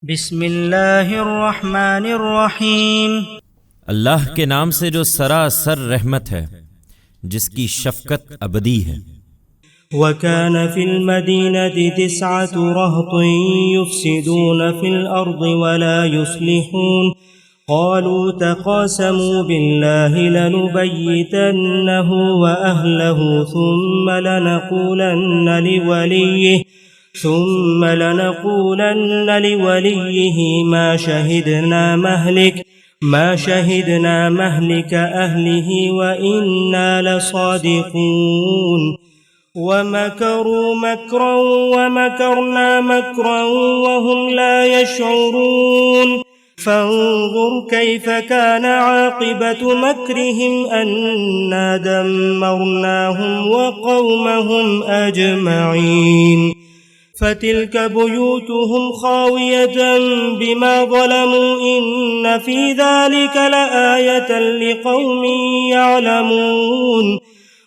بسم اللہ الرحمن الرحیم۔ اللہ کے نام سے جو سراسر رحمت ہے، جس کی شفقت ابدی ہے۔ وَكَانَ فِي الْمَدِينَةِ 9 رَهْطٌ يُفْسِدُونَ فِي الْأَرْضِ وَلَا يُصْلِحُونَ قَالُوا تَقَاسَمُوا بِاللَّهِ لَنُبَيِّتَنَّهُ وَأَهْلَهُ ثُمَّ لَنَقُولَنَّ لِوَلِيِّهِ ما شهدنا مهلك أهله وإنا لصادقون ومكروا مكرا ومكرنا مكرا وهم لا يشعرون فانظر كيف كان عاقبة مكرهم أنا دمرناهم وقومهم أجمعين فتلك بيوتهم خاوية بما ظلموا إن في ذلك لآية لقوم يعلمون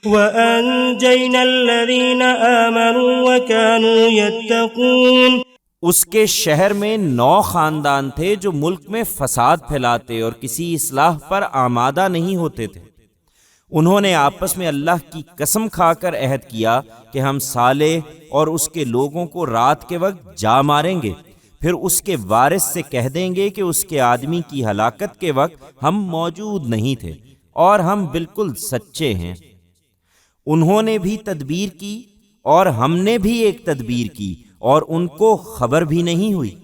وأنجينا الذين آمنوا وكانوا يتقون۔ اس کے شہر میں 9 خاندان تھے جو ملک میں فساد پھیلاتے اور کسی اصلاح پر آمادہ نہیں ہوتے تھے۔ انہوں نے آپس میں اللہ کی قسم کھا کر عہد کیا کہ ہم صالح اور اس کے لوگوں کو رات کے وقت جا ماریں گے، پھر اس کے وارث سے کہہ دیں گے کہ اس کے آدمی کی ہلاکت کے وقت ہم موجود نہیں تھے اور ہم بالکل سچے ہیں۔ انہوں نے بھی تدبیر کی اور ہم نے بھی ایک تدبیر کی اور ان کو خبر بھی نہیں ہوئی۔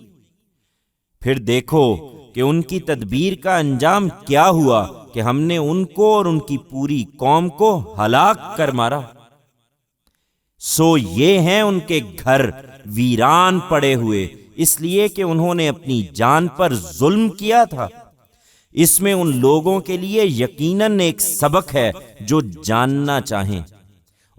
پھر دیکھو کہ ان کی تدبیر کا انجام کیا ہوا کہ ہم نے ان کو اور ان کی پوری قوم کو ہلاک کر مارا۔ سو یہ ہیں ان کے گھر ویران پڑے ہوئے، اس لیے کہ انہوں نے اپنی جان پر ظلم کیا تھا۔ اس میں ان لوگوں کے لیے یقیناً ایک سبق ہے جو جاننا چاہیں،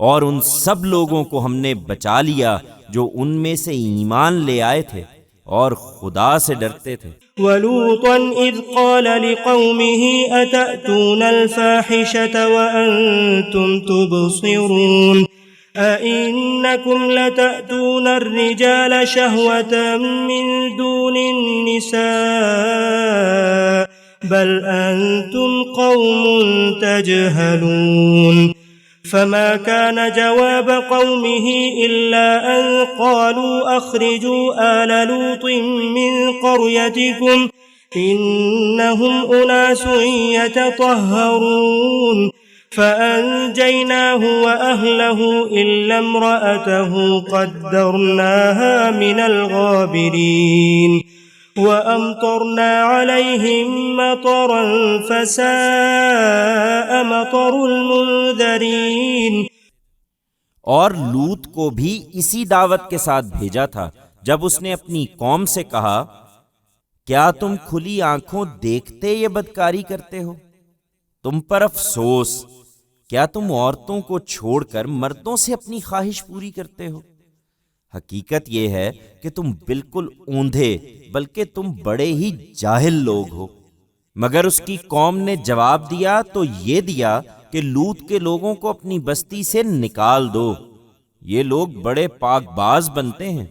اور ان سب لوگوں کو ہم نے بچا لیا جو ان میں سے ایمان لے آئے تھے اور خدا سے ڈرتے تھے۔ وَلُوطًا إِذْ قَالَ لِقَوْمِهِ أَتَأْتُونَ الْفَاحِشَةَ وَأَنْتُمْ تُبْصِرُونَ أَإِنَّكُمْ لَتَأْتُونَ الرِّجَالَ شَهْوَةً مِّن دُونِ النِّسَاءِ بَلْ أَنْتُمْ قَوْمٌ تَجْهَلُونَ فما كان جواب قومه إلا أن قالوا أخرجوا آل لوط من قريتكم إنهم أناس يتطهرون فأنجيناه وأهله إلا امرأته قدرناها من الغابرين وأمطرنا عليهم مطرا فساء مطر المنذرين۔ اور لوط کو بھی اسی دعوت کے ساتھ بھیجا تھا جب اس نے اپنی قوم سے کہا، کیا تم کھلی آنکھوں دیکھتے یہ بدکاری کرتے ہو؟ تم پر افسوس، کیا تم عورتوں کو چھوڑ کر مردوں سے اپنی خواہش پوری کرتے ہو؟ حقیقت یہ ہے کہ تم بالکل اوندھے بلکہ تم بڑے ہی جاہل لوگ ہو۔ مگر اس کی قوم نے جواب دیا تو یہ دیا کہ لوط کے لوگوں کو اپنی بستی سے نکال دو، یہ لوگ بڑے پاک باز بنتے ہیں۔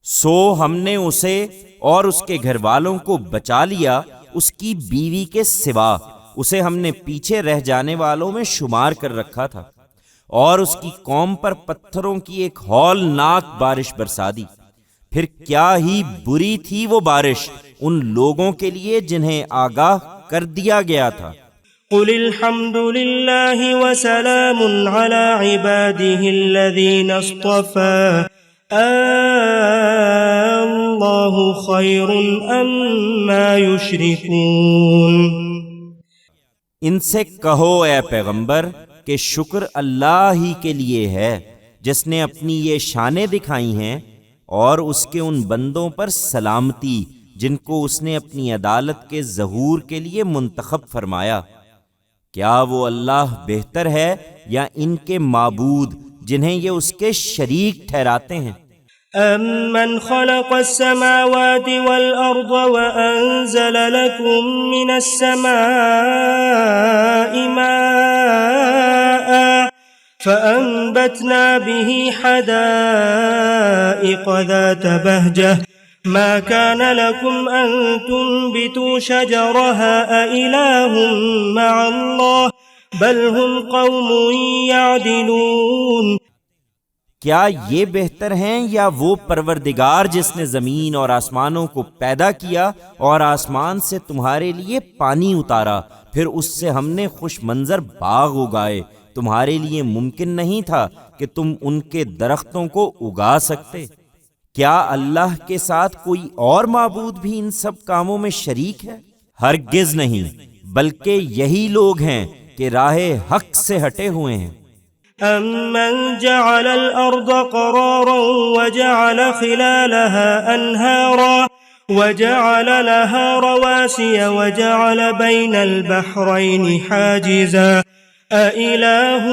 سو ہم نے اسے اور اس کے گھر والوں کو بچا لیا، اس کی بیوی کے سوا اسے ہم نے پیچھے رہ جانے والوں میں شمار کر رکھا تھا، اور اس کی قوم پر پتھروں کی ایک ہولناک بارش برسا دی۔ پھر کیا ہی بری تھی وہ بارش ان لوگوں کے لیے جنہیں آگاہ کر دیا گیا تھا۔ قل الحمد للہ وسلام علی عباده الذین اصطفى اللہ خیر اما یشرکون۔ ان سے کہو اے پیغمبر کہ شکر اللہ ہی کے لیے ہے جس نے اپنی یہ شانیں دکھائی ہیں، اور اس کے ان بندوں پر سلامتی جن کو اس نے اپنی عدالت کے ظہور کے لیے منتخب فرمایا۔ کیا وہ اللہ بہتر ہے یا ان کے معبود جنہیں یہ اس کے شریک ٹھہراتے ہیں؟ أَمَّنْ خَلَقَ السَّمَاوَاتِ وَالْأَرْضَ وَأَنزَلَ لَكُم مِّنَ السَّمَاءِ مَاءً فَأَنبَتْنَا بِهِ حَدَائِقَ ذَاتَ بَهْجَةٍ ما كان لكم أن تنبتوا شجرها أإله مع الله بل هم قوم يعدلون۔ کیا یہ بہتر ہیں یا وہ پروردگار جس نے زمین اور آسمانوں کو پیدا کیا اور آسمان سے تمہارے لیے پانی اتارا، پھر اس سے ہم نے خوش منظر باغ اگائے، تمہارے لیے ممکن نہیں تھا کہ تم ان کے درختوں کو اگا سکتے؟ کیا اللہ کے ساتھ کوئی اور معبود بھی ان سب کاموں میں شریک ہے؟ ہرگز نہیں، بلکہ یہی لوگ ہیں کہ راہ حق سے ہٹے ہوئے ہیں۔ أَمَّنْ جَعَلَ الْأَرْضَ قَرَارًا وَجَعَلَ خِلَالَهَا أَنْهَارًا وَجَعَلَ لَهَا رَوَاسِيَ وَجَعَلَ بَيْنَ الْبَحْرَيْنِ حَاجِزًا أَإِلَٰهٌ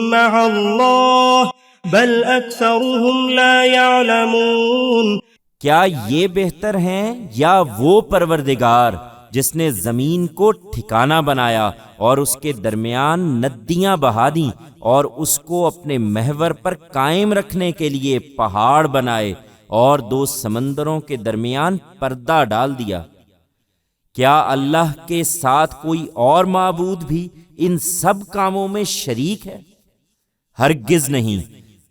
مَّعَ اللَّهِ بَلْ أَكْثَرُهُمْ لَا يَعْلَمُونَ۔ کیا یہ بہتر ہیں یا وہ پروردگار جس نے زمین کو ٹھکانہ بنایا اور اس کے درمیان ندیاں بہا دیں اور اس کو اپنے محور پر قائم رکھنے کے لیے پہاڑ بنائے اور دو سمندروں کے درمیان پردہ ڈال دیا؟ کیا اللہ کے ساتھ کوئی اور معبود بھی ان سب کاموں میں شریک ہے؟ ہرگز نہیں،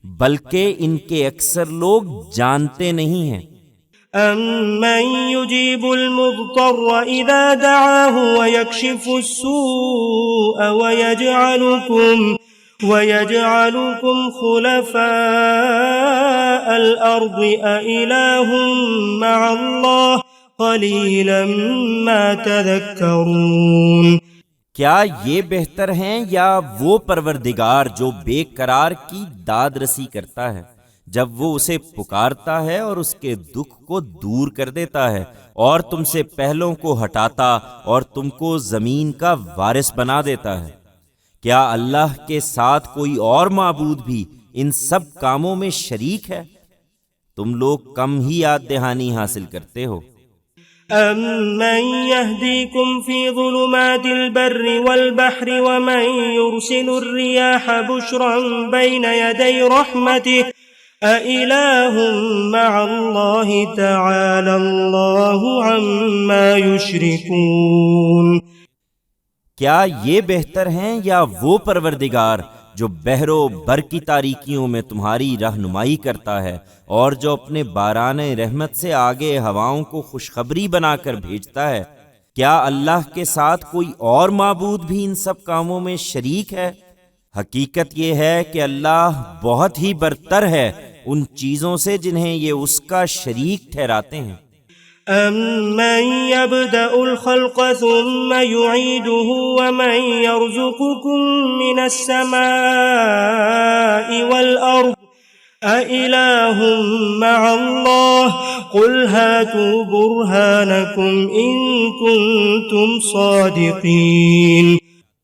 بلکہ ان کے اکثر لوگ جانتے نہیں ہیں۔ أَمَّن يُجِيبُ الْمُضْطَرَّ إِذَا دَعَاهُ وَيَكْشِفُ السُّوءَ وَيَجْعَلُكُمْ خُلَفَاءَ الْأَرْضِ أَإِلَٰهٌ مَّعَ اللَّهِ قَلِيلًا مَّا تَذَكَّرُونَ۔ کیا یہ بہتر ہیں یا وہ پروردگار جو بے قرار کی داد رسی کرتا ہے جب وہ اسے پکارتا ہے اور اس کے دکھ کو دور کر دیتا ہے اور تم سے پہلوں کو ہٹاتا اور تم کو زمین کا وارث بنا دیتا ہے؟ کیا اللہ کے ساتھ کوئی اور معبود بھی ان سب کاموں میں شریک ہے؟ تم لوگ کم ہی یاد دہانی حاصل کرتے ہو۔ أَمَّن يَهْدِيكُمْ فِي ظُلُمَاتِ الْبَرِّ وَالْبَحْرِ وَمَن يُرْسِلُ الرِّيَاحَ بُشْرًا بَيْنَ يَدَيْ رَحْمَتِهِ أَإِلَٰهٌ مَّعَ اللَّهِ تَعَالَى اللَّهُ عَمَّا يُشْرِكُونَ۔ کیا یہ بہتر ہیں یا وہ پروردگار جو بحر و بر کی تاریکیوں میں تمہاری رہنمائی کرتا ہے اور جو اپنے باران رحمت سے آگے ہواؤں کو خوشخبری بنا کر بھیجتا ہے؟ کیا اللہ کے ساتھ کوئی اور معبود بھی ان سب کاموں میں شریک ہے؟ حقیقت یہ ہے کہ اللہ بہت ہی برتر ہے ان چیزوں سے جنہیں یہ اس کا شریک ٹھہراتے ہیں۔ أَمَّن يَبْدَأُ الْخَلْقَ ثُمَّ يُعِيدُهُ وَمَن يَرْزُقُكُم مِّنَ السَّمَاءِ وَالْأَرْضِ أَإِلَٰهٌ مَّعَ اللَّهِ قُلْ هَاتُوا بُرْهَانَكُمْ إِن كُنتُمْ صَادِقِينَ۔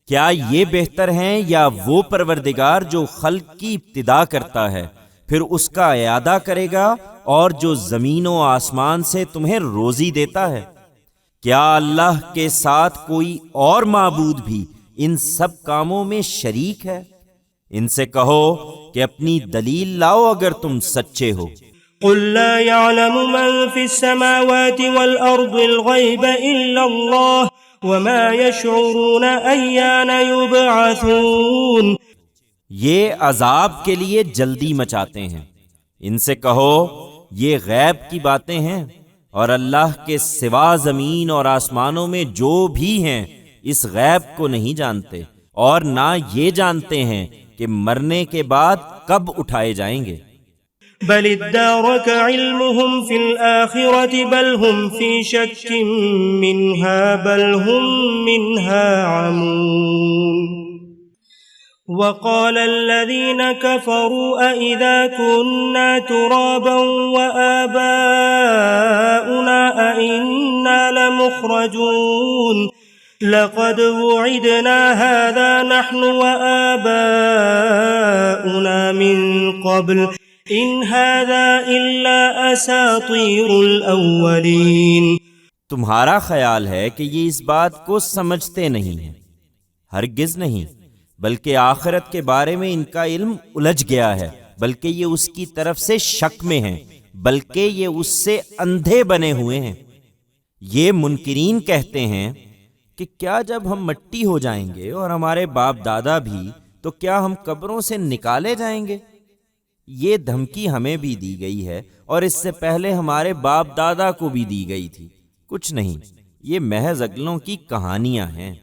کیا یہ بہتر ہیں یا وہ پروردگار جو خلق کی ابتدا کرتا ہے پھر اس کا اعادہ کرے گا اور جو زمین و آسمان سے تمہیں روزی دیتا ہے؟ کیا اللہ کے ساتھ کوئی اور معبود بھی ان سب کاموں میں شریک ہے؟ ان سے کہو کہ اپنی دلیل لاؤ اگر تم سچے ہو۔ قل لا يعلم من في السماوات والأرض الغيب إلا الله وما يشعرون أيان يبعثون۔ یہ عذاب کے لیے جلدی مچاتے ہیں، ان سے کہو یہ غیب کی باتیں ہیں اور اللہ کے سوا زمین اور آسمانوں میں جو بھی ہیں اس غیب کو نہیں جانتے اور نہ یہ جانتے ہیں کہ مرنے کے بعد کب اٹھائے جائیں گے۔ بل ادارك علمهم في الآخرة بل هم في شك منها بل هم منها عمون۔ وقال الذين كفروا أإذا كنا ترابا وآباؤنا أإنا لمخرجون لقد وعدنا هذا نحن وآباؤنا من قبل إن هذا إلا أساطير الأولين۔ تمہارا خیال ہے کہ یہ اس بات کو سمجھتے نہیں ہیں؟ ہرگز نہیں، بلکہ آخرت کے بارے میں ان کا علم الجھ گیا ہے، بلکہ یہ اس کی طرف سے شک میں ہیں، بلکہ یہ اس سے اندھے بنے ہوئے ہیں۔ یہ منکرین کہتے ہیں کہ کیا جب ہم مٹی ہو جائیں گے اور ہمارے باپ دادا بھی، تو کیا ہم قبروں سے نکالے جائیں گے؟ یہ دھمکی ہمیں بھی دی گئی ہے اور اس سے پہلے ہمارے باپ دادا کو بھی دی گئی تھی۔ کچھ نہیں، یہ محض عقلوں کی کہانیاں ہیں۔